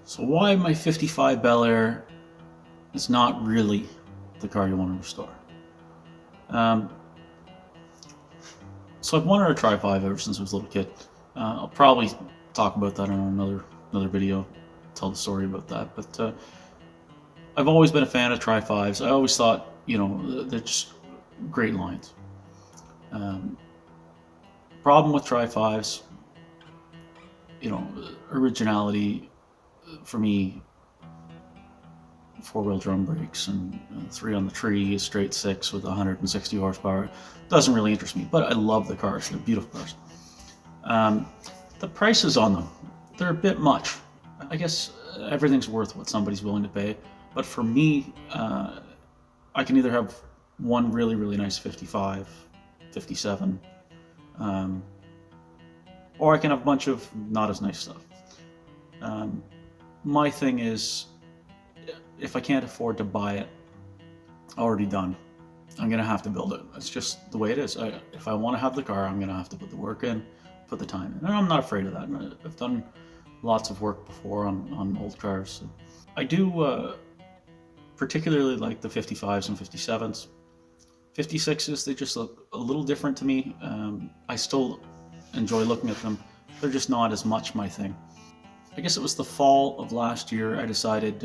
So why my 55 Bel Air is not really the car you want to restore. Um, so I've wanted a Tri-5 ever since I was a little kid. I'll probably talk about that in another video, tell the story about that. But I've always been a fan of Tri-5s. I always thought, they're just great lines. Problem with Tri-5s, originality for me. 4-wheel drum brakes and 3 on the tree, straight 6 with 160 horsepower. Doesn't really interest me, but I love the cars. They're beautiful cars. The prices on them, they're a bit much. I guess everything's worth what somebody's willing to pay, but for me, I can either have one really, really nice 55, 57, or I can have a bunch of not as nice stuff. My thing is, if I can't afford to buy it already done, I'm going to have to build it. It's just the way it is. If I want to have the car, I'm going to have to put the work in, put the time in. And I'm not afraid of that. I've done lots of work before on old cars. I do particularly like the 55s and 57s. 56s, they just look a little different to me. I still enjoy looking at them. They're just not as much my thing. I guess it was the fall of last year I decided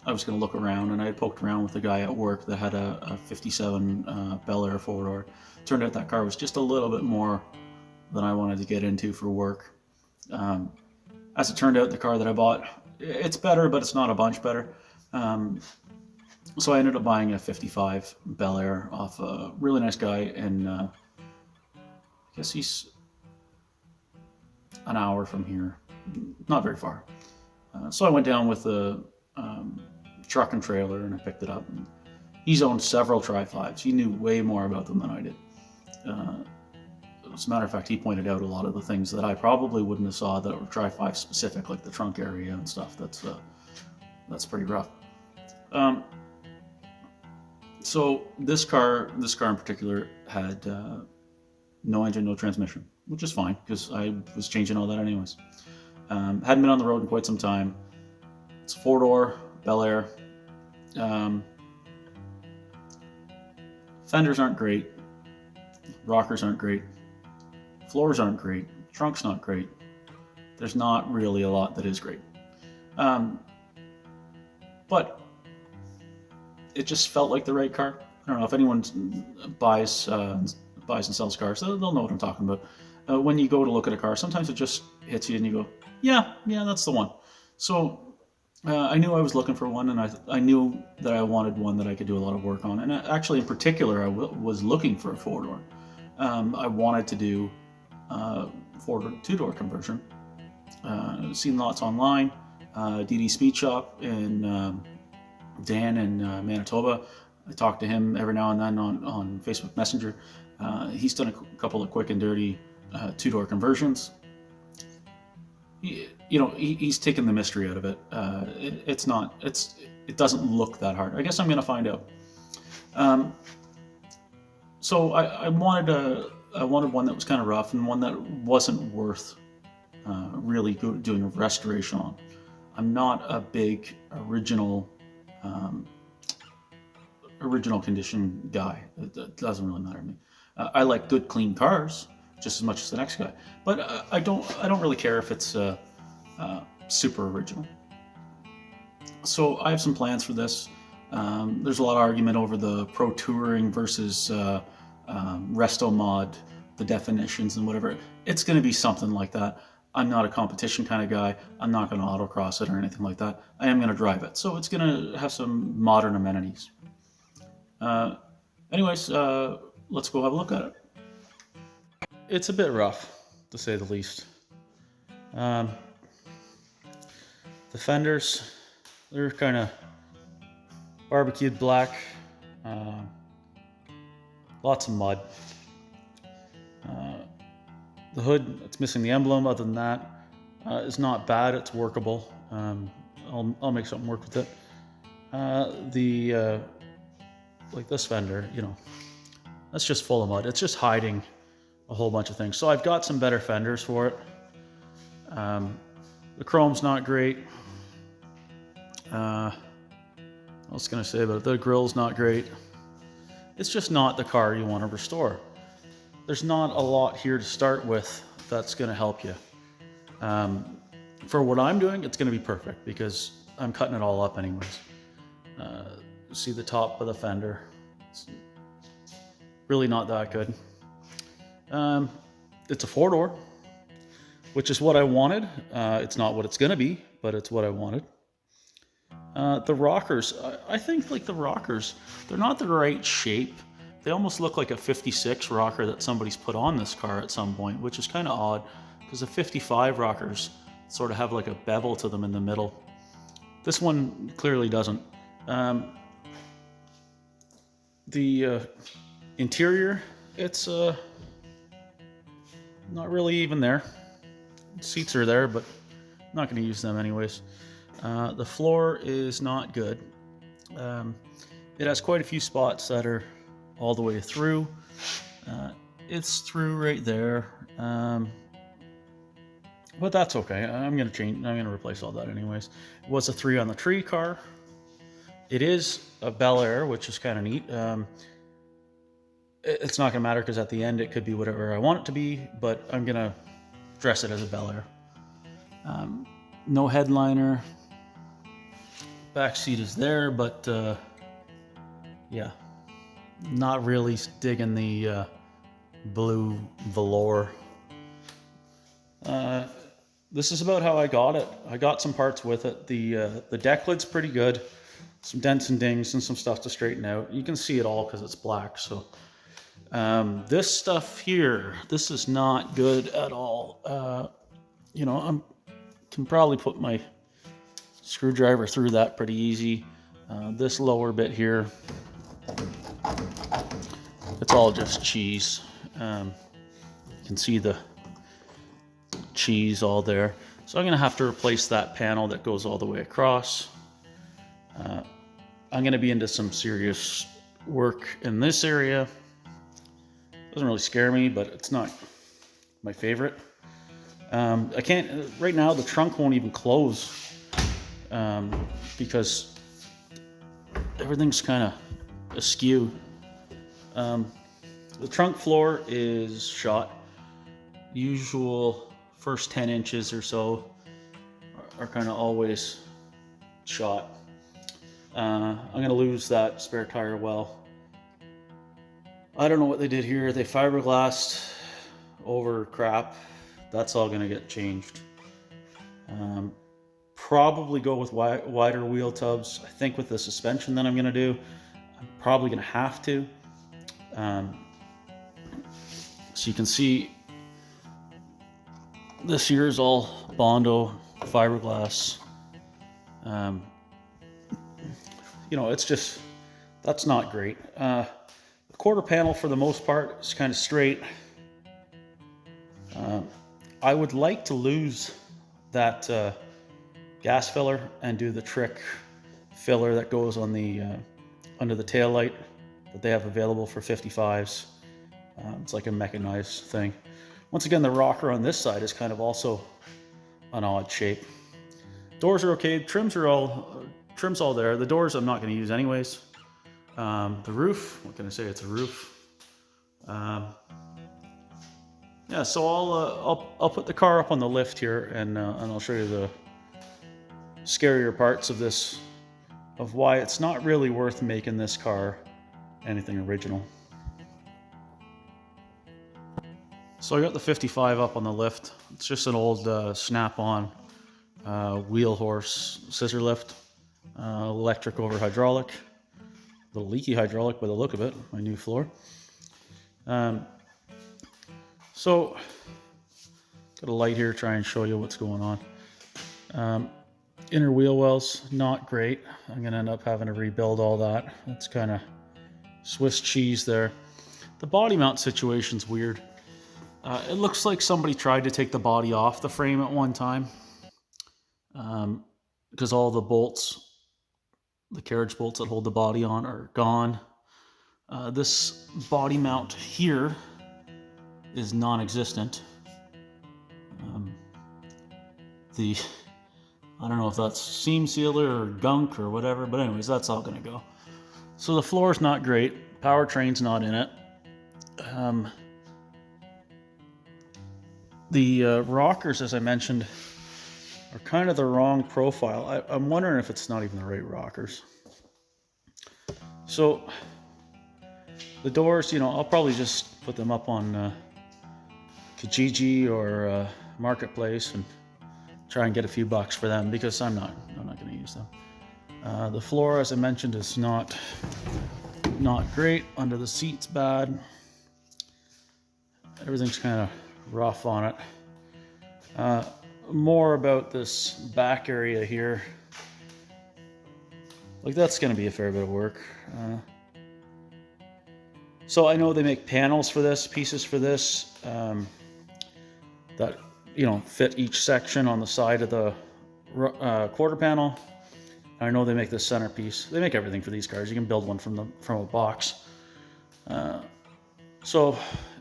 I was going to look around, and I had poked around with a guy at work that had a 57 Bel Air 4-door. Turned out that car was just a little bit more than I wanted to get into for work. As it turned out, the car that I bought, it's better, but it's not a bunch better. So I ended up buying a 55 Bel Air off a really nice guy, and I guess he's an hour from here, not very far. So I went down with a truck and trailer, and I picked it up. And he's owned several Tri-5s. He knew way more about them than I did. As a matter of fact, he pointed out a lot of the things that I probably wouldn't have saw that were Tri-5 specific, like the trunk area and stuff. That's pretty rough. So this car in particular had no engine, no transmission, which is fine because I was changing all that anyways. Hadn't been on the road in quite some time. It's a 4-door Bel Air. Fenders aren't great. Rockers aren't great. Floors aren't great. Trunk's not great. There's not really a lot that is great. But it just felt like the right car. I don't know if anyone buys and sells cars, they'll know what I'm talking about. When you go to look at a car, sometimes it just hits you and you go, yeah, that's the one. So I knew I was looking for one, and I knew that I wanted one that I could do a lot of work on. And actually, in particular, I was looking for a 4-door. I wanted to do a 4-door, 2-door conversion. Seen lots online. DD Speed Shop in Dan in Manitoba. I talk to him every now and then on Facebook Messenger. He's done a couple of quick and dirty 2-door conversions. He's taken the mystery out of it. It doesn't look that hard. I guess I'm going to find out. So I wanted one that was kind of rough and one that wasn't worth really doing a restoration on. I'm not a big original condition guy. It doesn't really matter to me. I like good, clean cars just as much as the next guy, but I don't really care if it's super original. So I have some plans for this. There's a lot of argument over the Pro Touring versus Resto Mod, the definitions and whatever. It's going to be something like that. I'm not a competition kind of guy. I'm not going to autocross it or anything like that. I am going to drive it. So it's going to have some modern amenities. Anyways, let's go have a look at it. It's a bit rough, to say the least. The fenders, they're kind of barbecued black. Lots of mud. The hood, it's missing the emblem. Other than that, it's not bad. It's workable. I'll make something work with it. Like this fender, that's just full of mud. It's just hiding a whole bunch of things. So I've got some better fenders for it. The chrome's not great. What was I going to say about it? The grill's not great. It's just not the car you want to restore. There's not a lot here to start with that's going to help you. For what I'm doing, it's going to be perfect because I'm cutting it all up anyways. See the top of the fender. It's really not that good. It's a 4-door, which is what I wanted. It's not what it's going to be, but it's what I wanted. The rockers, I think like the rockers, they're not the right shape. They almost look like a 56 rocker that somebody's put on this car at some point, which is kind of odd because the 55 rockers sort of have like a bevel to them in the middle. This one clearly doesn't. The interior, it's not really even there. Seats are there, but I'm not going to use them anyways. The floor is not good. It has quite a few spots that are all the way through. It's through right there. But that's okay. I'm going to replace all that anyways. It was a 3 on the tree car. It is a Bel Air, which is kind of neat. It's not going to matter because at the end it could be whatever I want it to be, but I'm going to dress it as a Bel Air. No headliner. Back seat is there, but yeah, not really digging the blue velour. This is about how I got it. I got some parts with it. The deck lid's pretty good. Some dents and dings and some stuff to straighten out. You can see it all because it's black. So this stuff here, this is not good at all. You know, I can probably put my screwdriver through that pretty easy. This lower bit here, it's all just cheese. You can see the cheese all there. So I'm going to have to replace that panel that goes all the way across. I'm going to be into some serious work in this area. Doesn't really scare me, but it's not my favorite. I can't, right now the trunk won't even close because everything's kind of askew. The trunk floor is shot. Usual first 10 inches or so are kind of always shot. I'm going to lose that spare tire well. I don't know what they did here. They fiberglassed over crap. That's all going to get changed. Probably go with wider wheel tubs. I think with the suspension that I'm going to do, I'm probably going to have to. So you can see this here is all Bondo fiberglass. You know, it's just, that's not great. The quarter panel for the most part is kind of straight. I would like to lose that gas filler and do the trick filler that goes on the under the tail light that they have available for 55s. It's like a mechanized thing. Once again, the rocker on this side is kind of also an odd shape. Doors are okay. Trim's all there. The doors I'm not going to use anyways. The roof, what can I say? It's a roof. Yeah, so I'll put the car up on the lift here, and I'll show you the scarier parts of this, of why it's not really worth making this car anything original. So I got the 55 up on the lift. It's just an old snap-on wheel horse scissor lift, electric over hydraulic, a little leaky hydraulic by the look of it. My new floor. So got a light here, try and show you what's going on. Inner wheel wells, not great. I'm gonna end up having to rebuild all that. That's kind of Swiss cheese there. The body mount situation's weird. It looks like somebody tried to take the body off the frame at one time because all the bolts, the carriage bolts that hold the body on, are gone. This body mount here is non-existent. The I don't know if that's seam sealer or gunk or whatever, but anyways, that's all gonna go. So the floor's not great. Powertrain's not in it. The rockers, as I mentioned, are kind of the wrong profile. I'm wondering if it's not even the right rockers. So the doors, I'll probably just put them up on Kijiji or Marketplace and try and get a few bucks for them, because I'm not going to use them. The floor, as I mentioned, is not great. Under the seat's bad. Everything's kind of rough on it. More about this back area here. Like, that's going to be a fair bit of work. So I know they make panels for this, pieces for this, that fit each section on the side of the quarter panel. I know they make this centerpiece. They make everything for these cars. You can build one from a box. So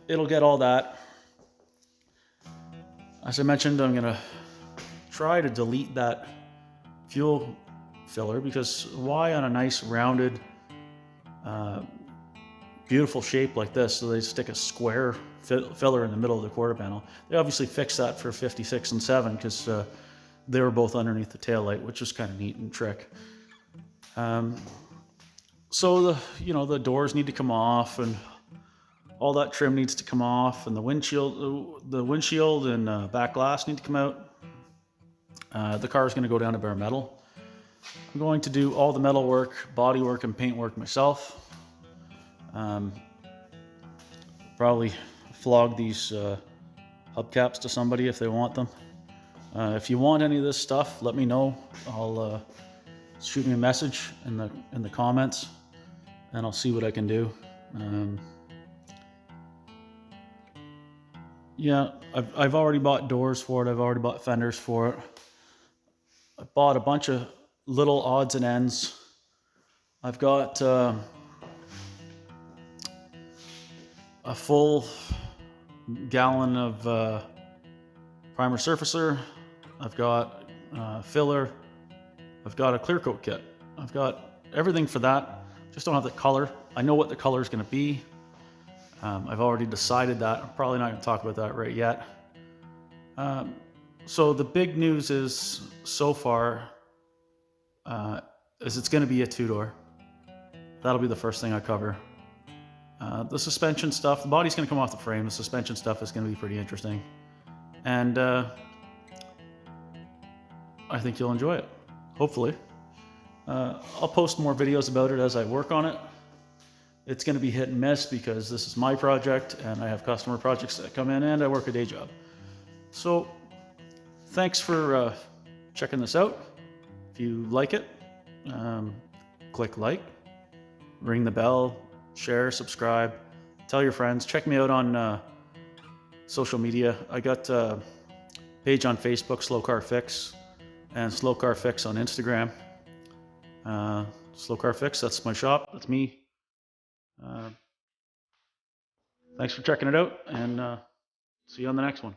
it'll get all that. As I mentioned, I'm gonna try to delete that fuel filler, because why on a nice rounded beautiful shape like this, so they stick a square filler in the middle of the quarter panel? They obviously fixed that for 56 and 7 because they were both underneath the taillight, which is kind of neat and trick. So the doors need to come off, and all that trim needs to come off, and the windshield and back glass need to come out. The car is going to go down to bare metal. I'm going to do all the metal work, body work, and paint work myself. Probably flog these hubcaps to somebody if they want them. If you want any of this stuff, let me know. I'll shoot me a message in the comments, and I'll see what I can do. Yeah, I've already bought doors for it. I've already bought fenders for it. I bought a bunch of little odds and ends. I've got a full gallon of primer surfacer. I've got filler. I've got a clear coat kit. I've got everything for that. Just don't have the color. I know what the color is going to be. I've already decided that. I'm probably not going to talk about that right yet. So the big news is, so far, is it's going to be a two-door. That'll be the first thing I cover. The suspension stuff, the body's going to come off the frame. The suspension stuff is going to be pretty interesting. And I think you'll enjoy it, hopefully. I'll post more videos about it as I work on it. It's going to be hit and miss because this is my project and I have customer projects that come in, and I work a day job. So thanks for checking this out. If you like it, click like, ring the bell, share, subscribe, tell your friends. Check me out on social media. I got a page on Facebook, Slow Car Fix, and Slow Car Fix on Instagram. Slow Car Fix, that's my shop. That's me. Thanks for checking it out, and see you on the next one.